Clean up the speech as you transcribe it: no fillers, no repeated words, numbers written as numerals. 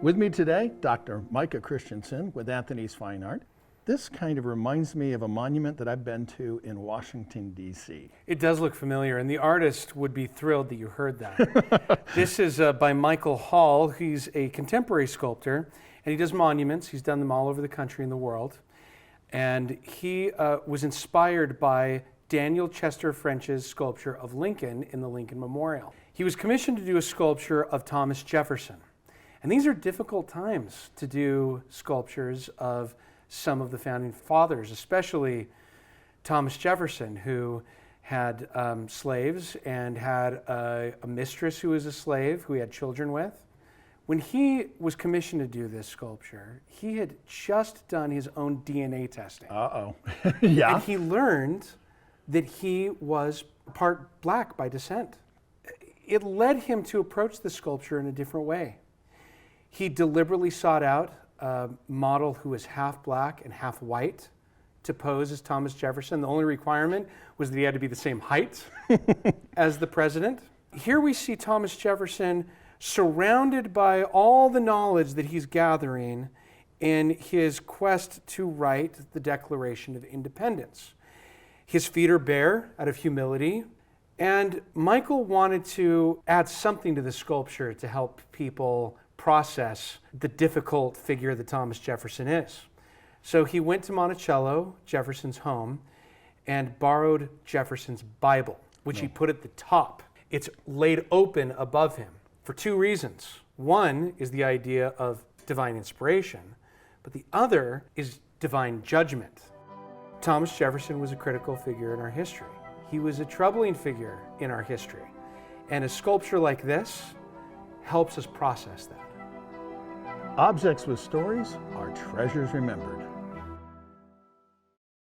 With me today, Dr. Micah Christensen with Anthony's Fine Art. This kind of reminds me of a monument that I've been to in Washington, D.C. It does look familiar, and the artist would be thrilled that you heard that. This is by Michael Hall. He's a contemporary sculptor, and he does monuments. He's done them all over the country and the world. And he was inspired by Daniel Chester French's sculpture of Lincoln in the Lincoln Memorial. He was commissioned to do a sculpture of Thomas Jefferson. And these are difficult times to do sculptures of some of the founding fathers, especially Thomas Jefferson, who had slaves and had a mistress who was a slave, who he had children with. When he was commissioned to do this sculpture, he had just done his own DNA testing. Yeah. And he learned that he was part black by descent. It led him to approach the sculpture in a different way. He deliberately sought out a model who was half black and half white to pose as Thomas Jefferson. The only requirement was that he had to be the same height as the president. Here we see Thomas Jefferson surrounded by all the knowledge that he's gathering in his quest to write the Declaration of Independence. His feet are bare out of humility, and Michael wanted to add something to the sculpture to help people process the difficult figure that Thomas Jefferson is. So he went to Monticello, Jefferson's home, and borrowed Jefferson's Bible, which he put at the top. It's laid open above him for two reasons. One is the idea of divine inspiration, but the other is divine judgment. Thomas Jefferson was a critical figure in our history. He was a troubling figure in our history. And a sculpture like this helps us process that. Objects with stories are treasures remembered.